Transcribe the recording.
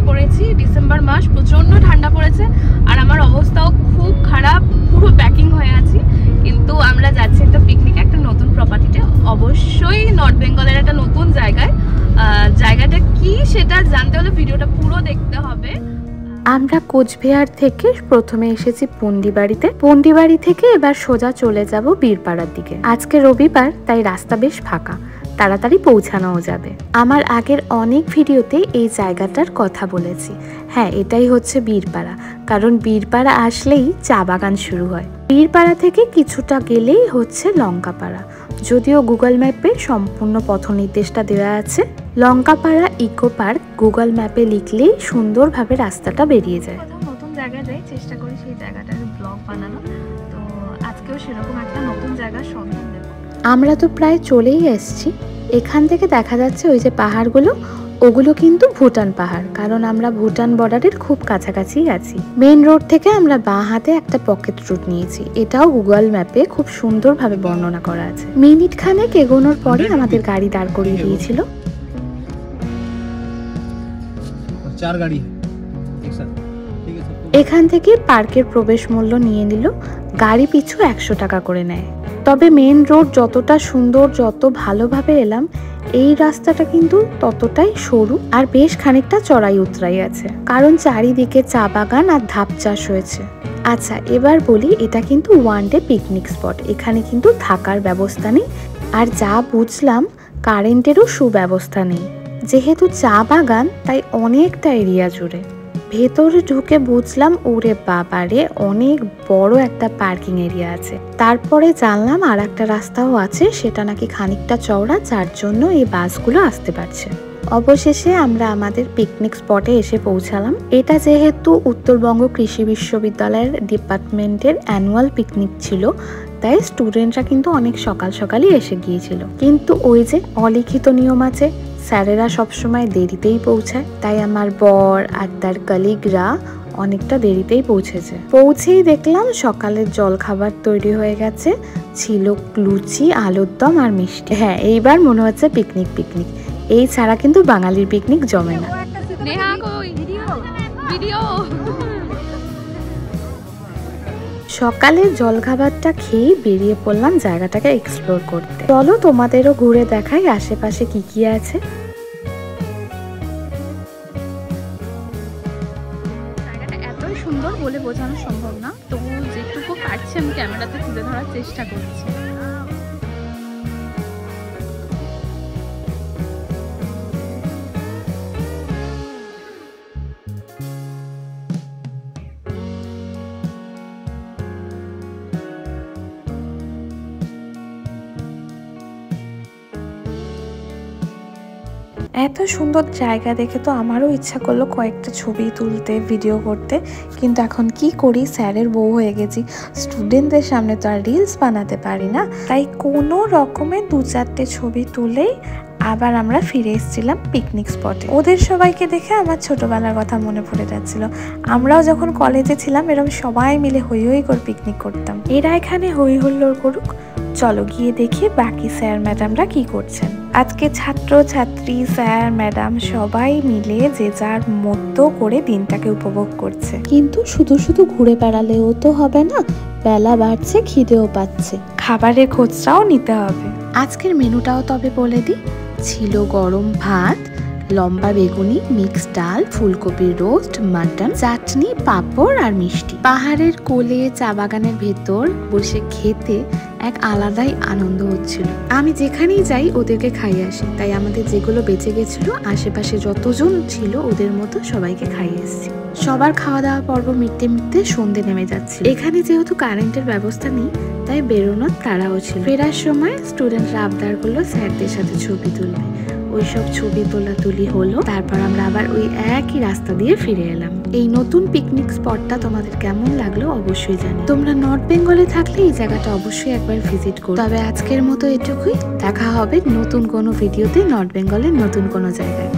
করেছি। ডিসেম্বর মাস, প্রচন্ড ঠান্ডা পড়েছে আর আমার অবস্থাও খুব খারাপ, পুরো প্যাকিং হয়ে আছি। কিন্তু আমরা যাচ্ছি একটা পিকনিকে, একটা নতুন প্রপার্টিতে, অবশ্যই নর্থ বেঙ্গলের একটা নতুন জায়গায়। জায়গাটা কি সেটা জানতে হলে ভিডিওটা পুরো দেখতে হবে। আমরা কোচবিহার থেকে প্রথমে এসেছি পন্ডিবাড়িতে। পন্ডিবাড়ি থেকে এবার সোজা চলে যাব বীরপাড়ার দিকে। আজকে রবিবার, তাই রাস্তা বেশ ফাঁকা, তাড়াতাড়ি পৌঁছানোও যাবে। আমার আগের অনেক ভিডিওতে এই জায়গাটার কথা বলেছি। হ্যাঁ, এটাই হচ্ছে বীরপাড়া, কারণ বীরপাড়া আসলেই চা বাগান শুরু হয়। বীরপাড়া থেকে কিছুটা গেলেই হচ্ছে লঙ্কাপাড়া, যদিও গুগল ম্যাপে সম্পূর্ণ পথ নির্দেশটা দেওয়া আছে। লঙ্কাপাড়া ইকো পার্ক গুগল ম্যাপে লিখলেই সুন্দরভাবে রাস্তাটা বেরিয়ে যায়। নতুন জায়গায় যাই, চেষ্টা করি সেই জায়গাটার ব্লগ বানানো। তো আজকেও সেরকম একটা নতুন জায়গার সন্ধান দেব। আমরা তো প্রায় চলেই এসেছি। এখান থেকে দেখা যাচ্ছে ওই যে পাহাড়গুলো, ওগুলো কিন্তু ভুটান পাহাড়, কারণ আমরা ভুটান বর্ডারের খুব কাছাকাছি আছি। মেন রোড থেকে আমরা বাঁ হাতে একটা পকেট রুট নিয়েছি, এটাও গুগল ম্যাপে খুব সুন্দরভাবে বর্ণনা করা আছে। মিনিট খানেক এগোনোর পরে আমাদের গাড়ি দাঁড় করিয়ে দিয়েছিল। এখান থেকে পার্কের প্রবেশ মূল্য নিয়ে নিল, গাড়ি পিছু 100 টাকা করে নেয়। তবে মেন রোড যতটা সুন্দর, যত ভালোভাবে এলাম, এই রাস্তাটা কিন্তু ততটাই সরু আর বেশ খানিকটা চড়াই উতরাই আছে, কারণ চারিদিকে চা বাগান আর ধাপ চাষ হয়েছে। আচ্ছা, এবার বলি, এটা কিন্তু ওয়ান ডে পিকনিক স্পট, এখানে কিন্তু থাকার ব্যবস্থা নেই, আর যা বুঝলাম কারেন্টেরও সুব্যবস্থা নেই। যেহেতু চা বাগান, তাই অনেকটা এরিয়া জুড়ে। ভেতরে ঢুকে বুঝলাম, ওরে বাবারে, অনেক বড় একটা পার্কিং এরিয়া আছে। তারপরে জানলাম আর একটা রাস্তাও আছে, সেটা নাকি খানিকটা চওড়া, যার জন্য এই বাসগুলো আসতে পারছে। অবশেষে আমরা আমাদের পিকনিক স্পটে এসে পৌঁছালাম। এটা যেহেতু উত্তরবঙ্গ কৃষি বিশ্ববিদ্যালয়ের ডিপার্টমেন্টের অ্যানুয়াল পিকনিক ছিল, তাই স্টুডেন্টরা কিন্তু অনেক সকাল সকালই এসে গিয়েছিল। কিন্তু ওই যে অলিখিত নিয়ম আছে, স্যারেরা সবসময় দেরিতেই পৌঁছায়, তাই আমার বর আর তার কলিগরা অনেকটা দেরিতেই পৌঁছেছে। পৌঁছেই দেখলাম সকালের জল খাবার তৈরি হয়ে গেছে, ছিল লুচি, আলুর দম আর মিষ্টি। হ্যাঁ, এইবার মনে হচ্ছে পিকনিক পিকনিক, এই ছাড়া কিন্তু বাঙালির পিকনিক জমে না। সকালের জলখাবারটা খেয়ে বেরিয়ে পড়লাম জায়গাটাকে এক্সপ্লোর করতে। চলো তোমাদেরও ঘুরে দেখাই আশেপাশে কি কি আছে। জায়গাটা এতই সুন্দর বলে বোঝানো সম্ভব না, তবু যেটুকু পারছি আমি ক্যামেরাতে তুলে ধরার চেষ্টা করছি। এত সুন্দর জায়গা দেখে তো আমারও ইচ্ছা করলো কয়েকটা ছবি তুলতে, ভিডিও করতে, কিন্তু এখন কি করি, স্যারের বউ হয়ে গেছি, স্টুডেন্টদের সামনে তো আর রিলস বানাতে পারি না। তাই কোনো রকমে 2-4টে ছবি তুলেই আবার আমরা ফিরে এসেছিলাম পিকনিক স্পটে। ওদের সবাইকে দেখে আমার ছোটবেলার কথা মনে পড়ে যাচ্ছিল। আমরাও যখন কলেজে ছিলাম, এরকম সবাই মিলে হই হই করে পিকনিক করতাম। এরা এখানে হই হুল্লোড় করুক, চলো গিয়ে দেখি বাকি স্যার ম্যাডামরা কি করছেন। আজকে ছাত্র ছাত্রী, স্যার ম্যাডাম সবাই মিলে যে যার মতো করে দিনটাকে উপভোগ করছে। কিন্তু শুধু শুধু ঘুরে বেড়ালেও তো হবে না, বেলা বাড়ছে, খিদেও পাচ্ছে, খাবারের খোঁজটাও নিতে হবে। আজকের মেনুটাও তবে বলে দিই, ছিল গরম ভাত, লম্বা বেগুনি, মিক্সড ডাল, ফুলকপির রোস্ট, মাটন, চাটনি, পাঁপড় আর মিষ্টি। পাহাড়ের কোলে চা বাগানের ভেতর বসে খেতে এক আলাদাই আনন্দ হচ্ছিল। আমি যেখানেই যাই ওদেরকে খাইয়ে আসি, তাই আমাদের যেগুলো বেঁচে গেছিল আশেপাশে যতজন ছিল ওদের মতো সবাইকে খাইয়ে এসেছি। সবার খাওয়া দাওয়া পর্ব মিটতে মিটতে সন্ধে নেমে যাচ্ছে। এখানে যেহেতু কারেন্টের ব্যবস্থা নেই, তাই বেরোনোর তাড়াও ছিল। ফেরার সময় স্টুডেন্টরা আবদার করলো স্যারদের সাথে ছবি তুলবে, ওইসব ছবি তোলাতুলি হলো। তারপর আমরা আবার ওই একই রাস্তা দিয়ে ফিরে এলাম। এই নতুন পিকনিক স্পটটা তোমাদের কেমন লাগলো অবশ্যই জানি। তোমরা নর্থ বেঙ্গলে থাকলে এই জায়গাটা অবশ্যই একবার ভিজিট করো। তবে আজকের মতো এটুকুই, দেখা হবে নতুন কোনো ভিডিওতে নর্থ বেঙ্গলের নতুন কোনো জায়গায়।